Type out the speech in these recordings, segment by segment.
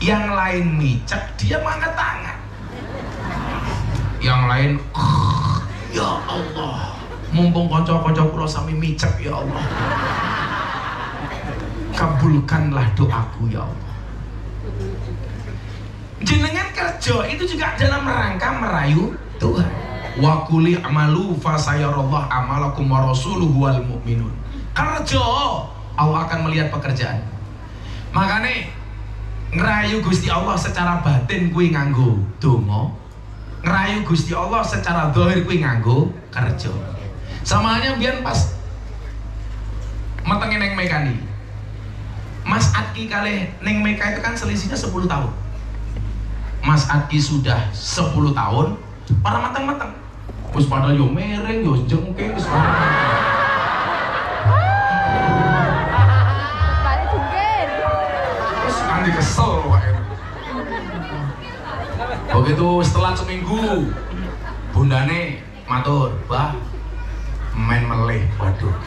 Yang lain micek, dia mengangkat tangan. Yang lain, ya Allah, mumpung konco-konco kula sami micek ya Allah. Kabulkanlah doaku ya Allah. Jenengan kerja itu juga dalam rangka merayu Tuhan. Wa quli amalu fasayarallahu amalakum wa rasuluhu wal mu'minun. Kerja, Allah akan melihat pekerjaan. Makanya ngerayu Gusti Allah secara batin kuwi nganggo donga, ngerayu Gusti Allah secara zahir kuwi nganggo kerja. Sama halnya biyen pas metenge neng Mekani. Mas Adki kalih neng Meka itu kan selisihnya 10 tahun. Mas Adki sudah 10 tahun, para mateng-mateng. Wis pada yo mereng yo jengking wis. Balik jungkir. Terus nanti kesel wae. Begitu setelah seminggu, bundane matur, "Bah, main meleh." Waduh.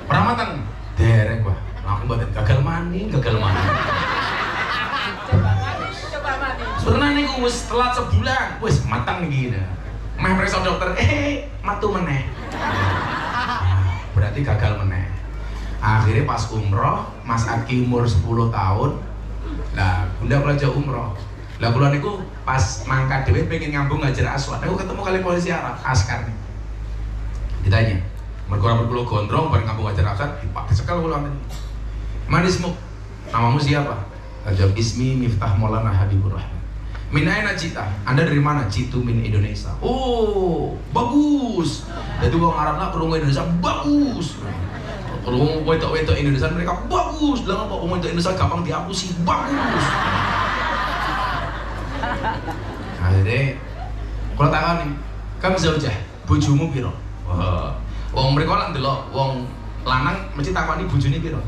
Para mateng, dereng, Bah. Aku mboten gagal mani. Sebenarnya niku wis telat sebulan, wis matang iki. Meh periksa dokter, matu meneh. Berarti gagal meneh. Akhirnya pas umroh, Mas Aki umur 10 tahun. Lah, bunda kula aja umroh. Lah kula niku pas mangkat dhewe pengen ngambung Hajar Aswad. Aku ketemu kali polisi Arab, askar nih. Ditanya, mergo rambut kula gondrong bareng ngambung Hajar Aswad, dicekel kula ngene. Manismu, namamu siapa? Ajab ismi Miftah Maulana Habibur Rahman. Min aina cita? Anda dari mana? Citu min Indonesia. Oh, bagus. Jadi wong Arab lah kerungu Indonesia bagus. Kerungu wedok-wedok Indonesia mereka bagus. Lah apa wong wedok Indonesia gampang dihapusi bagus. Akhirnya, kalau takon nih, kamu zaujah, bojomu piro? Wah, wong mereka lah ndelok wong lanang mesti takoni bojone piro.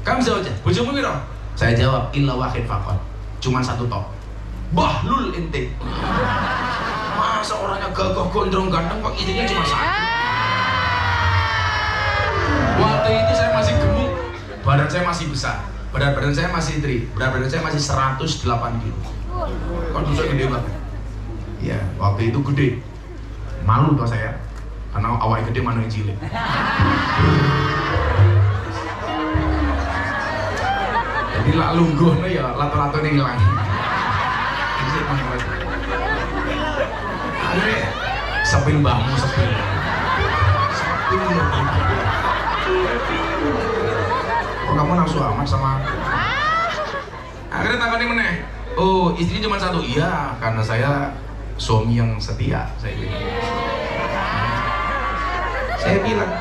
Kamu zaujah, bojomu piro? Saya jawab, illa wahid faqat. Cuma satu tok. Bahlul ente. Masa orangnya gagah gondrong ganteng kok istrinya cuma satu. Waktu itu saya masih gemuk, badan saya masih besar, berat badan saya masih berat badan saya masih 108 kilo. Kan saya gede banget. Ya, waktu itu gede. Malu toh saya, karena awalnya gede mana yang cilik. Jadi lah lungguh nih ya, lato-lato nih hilang. Akhirnya sepil mbahmu sepil. Kok kamu nafsu amat sama? Akhirnya takoni meneh. Oh, istrinya cuma satu. Iya, karena saya suami yang setia. Saya bilang. Saya bilang.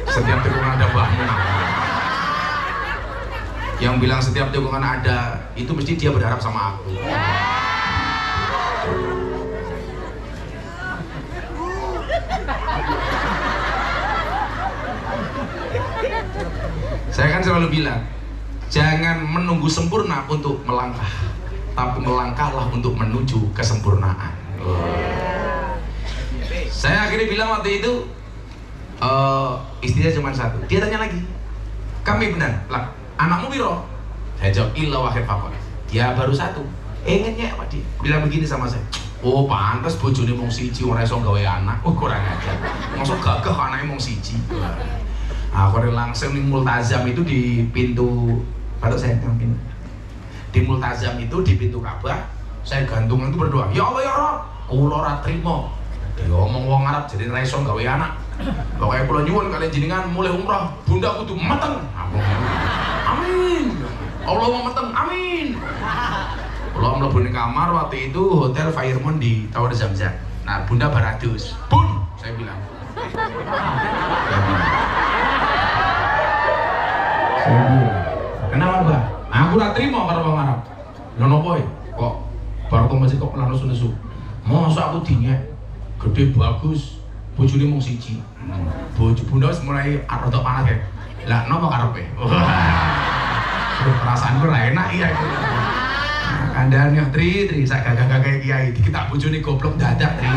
Setiap tikungan ada mbahmu. Yang bilang setiap tikungan ada, itu mesti dia berharap sama aku. Saya kan selalu bilang, jangan menunggu sempurna untuk melangkah, tapi melangkahlah untuk menuju kesempurnaan. Saya akhirnya bilang waktu itu, istrinya cuma satu. Dia tanya lagi, kami benar, lah, anakmu piro? Saya jawab, illa wahid faqat. Dia baru satu. Ingatnya apa dia? Bilang begini sama saya. Oh, pantas bojone mung siji ora iso gawe anak. Oh, kurang ajar. Masuk gagah anake mung siji. Aku langsung di multazam itu di pintu, baru saya pintu. Di multazam itu di pintu Ka'bah, saya gantung itu berdoa. Ya Allah ya Rabb, kula ora trimo. Dia ngomong wong Arab jadi ra iso gawe anak. Pokoke kula nyuwun kalian jenengan mulai umrah, bunda kudu mateng. Amin. Allah mau mateng. Amin. Kula mlebu ning kamar waktu itu hotel Fairmont di Tower Zamzam. Nah, bunda baratus. Bun, saya bilang. Kenapa Mbak? Aku ora trimo karo wong Arab. Lha napa kok bar kok masih kok nesu-nesu. Mosok aku dinyek gede bagus, bojone mung siji. Bojo bunda wis mulai rada panas ya. Lah napa karepe? Perasaanku ora enak iya itu. Kandhane Tri, sak gagah-gagah kiai diketak bojone goblok dadak Tri.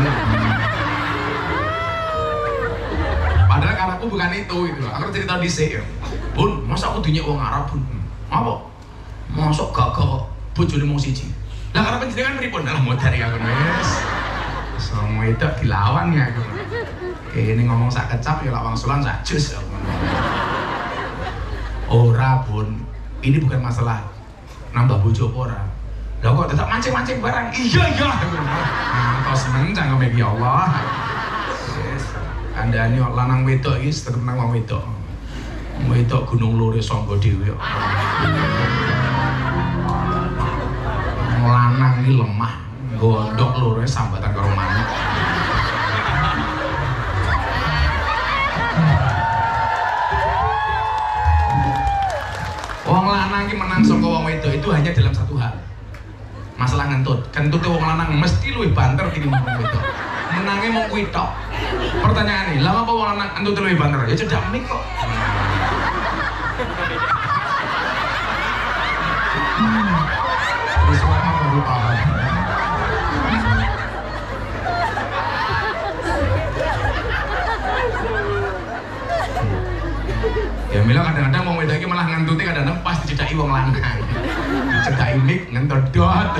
Padahal karena aku bukan itu gitu. Aku cerita dhisik ya. Bun, masa aku dinyek wong Arab, Bun? Apa? Mosok gagah bojone mung siji. Lah karep panjenengan pripun? Lah modar ya ngono wis. Semua itu dilawan ya aku. Ini ngomong sak kecap ya lak wangsulan sak jus. Ora Bun, ini bukan masalah nambah bojo apa ora. Lah kok tetap mancing-mancing barang. Iya. Nah, tos seneng cangkeme iki ya Allah. Wis, kandhane lanang wedok iki tetep nang wong wedok. Wedok gunung lore sangga dhewe kok. Lanang iki lemah, gondok lore sambatan karo manuk. Wong lanang iki menang saka wong wedok itu hanya dalam satu hal. Masalah ngentut. Kentute wong lanang mesti luwih banter tinimbang wong wedok. Menange mung kuwi tok. Pertanyaane, lha apa wong lanang kentute luwih banter? Ya cedak mik kok. Wis wae baru paham. Ya mila kadang-kadang wong wedok iki malah ngentute kadang-kadang pas dicedaki wong lanang. Dicedaki mik ngentut dot.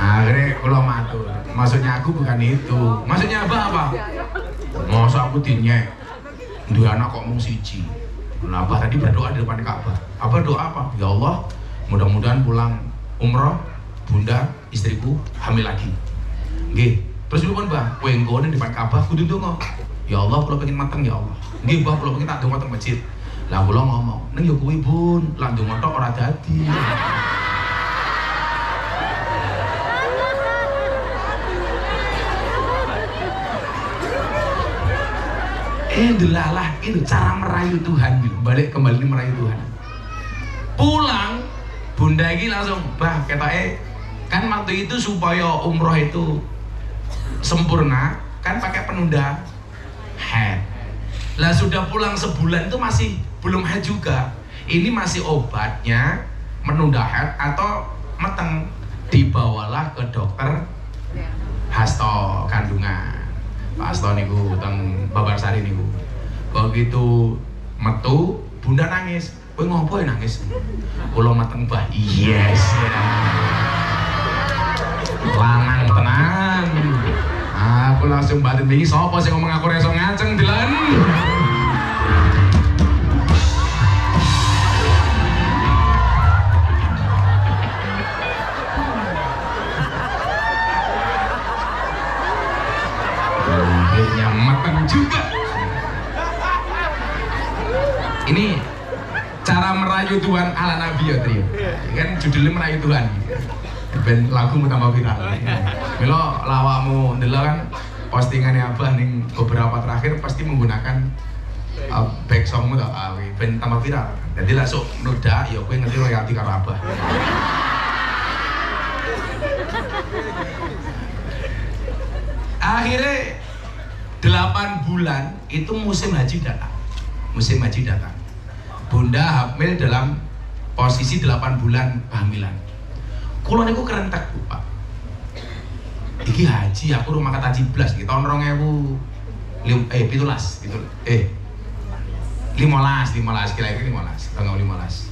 Akhirnya kalau matur, maksudnya aku bukan itu. Maksudnya apa? Masa aku dinyek dua anak kok mung siji. Nah, Abah tadi berdoa di depan Ka'bah. Abah doa apa? Ya Allah, mudah-mudahan pulang umroh bunda istriku hamil lagi. Nggih. Terus dulu kan Bah, kowe ngene di depan Ka'bah kudu ndonga. Ya Allah, kula pengen mateng ya Allah. Nggih, Bah, kula pengen tak ndonga teng masjid. Lah kula ngomong, "Ning ya kuwi, Bun, lah ndonga tok ora dadi." Delalah itu cara merayu Tuhan gitu. Balik kembali merayu Tuhan. Pulang bunda ini langsung Bah ketoke kan waktu itu supaya umroh itu sempurna kan pakai penunda haid. Lah sudah pulang sebulan itu masih belum haid juga. Ini masih obatnya menunda haid atau meteng. Dibawalah ke dokter Hasto kandungan. Pak Hasto niku teng Babarsari niku. Begitu metu, bunda nangis. Kowe ngopo nangis? Kula mateng Bah. Yes. Lanang tenan. Aku langsung batin iki sapa sing ngomong aku reso ngaceng dilan. Akhirnya mateng juga. Ini cara merayu Tuhan ala Nabi ya Trio. Kan judulnya merayu Tuhan. Ben lagumu tambah viral. Milo lawakmu ndelok kan postingannya Abah ning beberapa terakhir pasti menggunakan back songmu tau ben tambah viral. Jadi langsung meledak ya kowe ngerti royalti karo Abah. Akhirnya 8 bulan itu musim haji datang. Musim haji datang. Bunda hamil dalam posisi 8 bulan kehamilan. Kula niku kerentek Bu, Pak. Iki haji aku rumah kata haji blas iki tahun 2017 gitu. 15 kira-kira 15, tanggal 15.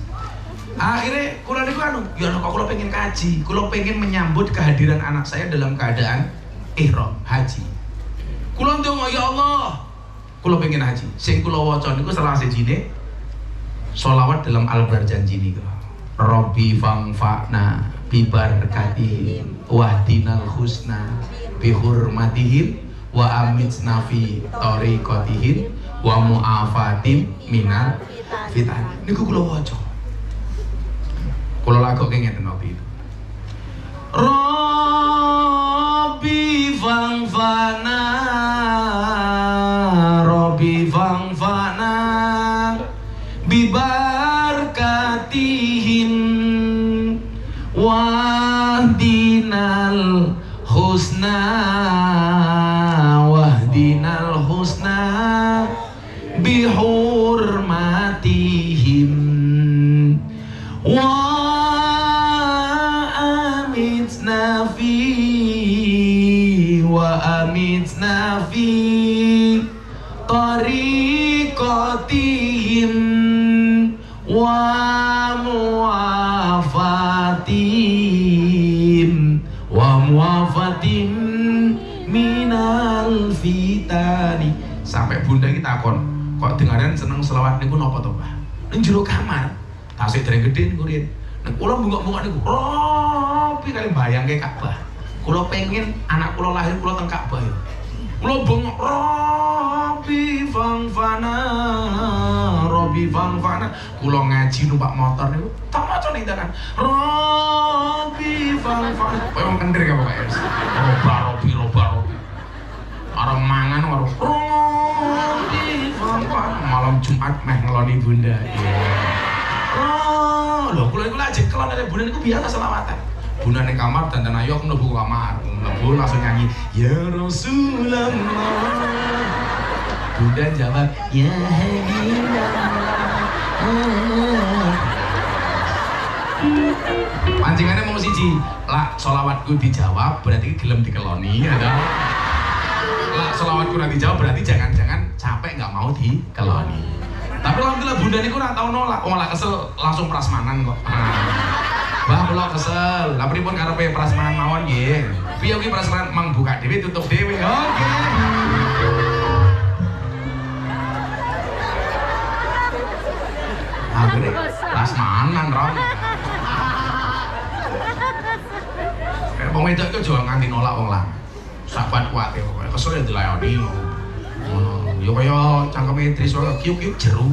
Akhirnya kula niku ya kok kula pengen kaji, kula pengen menyambut kehadiran anak saya dalam keadaan ihram haji. Kula ndonga ya Allah, kula pengen haji. Sing kula waca niku salah sijine sholawat dalam Al-Barjanji niku. Robbi fangfa'na bi barakatihim wahdinal husna bi hurmatihim wa amitsna fi tariqatihim wa mu'afatim minal fitan. Niku kula waca. Kula lagokke ngeten waktu itu. Robbi fangfa'na bibarkatihim wahdinal husna bihurmatihim wa amitna fi tariqatihim wa muafatim minal fitani. Sampai bunda kita takon, kok dengaran seneng selawat niku napa to, Pak? Ning jero kamar. Tasih dereng gedhe niku riyen. Nek kula bengok-bengok niku, Robi kali bayangke Ka'bah. Kula pengen anak kula lahir kula teng Ka'bah ya. Kula bengok Robi fangfana. Kula ngaji numpak motor niku, tak maca ning dalan. Robi fangfana. Kowe wong kendir ka Pak Ers. Robi. Arep mangan karo Robi fangfana. Malam Jumat meh ngeloni bunda. Lho kula iku lak jekelon nek bunda niku biasa selawatan. Bunda ning kamar dandan ayo aku mlebu kamar. Mlebu langsung nyanyi ya Rasulullah. Bunda jawab ya Habibullah. Pancingannya mau siji, lah sholawatku dijawab berarti gelem dikeloni ya toh. Lah sholawatku ora dijawab berarti jangan-jangan capek nggak mau dikeloni. Tapi alhamdulillah bunda niku ora tau nolak, wong lak kesel langsung prasmanan kok. Bah kula kesel. Lah pripun karepe prasmanan mawon nggih. Piye kuwi prasmanan mang buka dhewe tutup dhewe. Oke. Akhirnya prasmanan rom. Wong wedok itu jual nganti nolak wong lanang. Sahabat kuat ya pokoknya. Kesel ya dilayani. Ngono. Ya kaya cangkeme Triswa kiuk-kiuk jeru.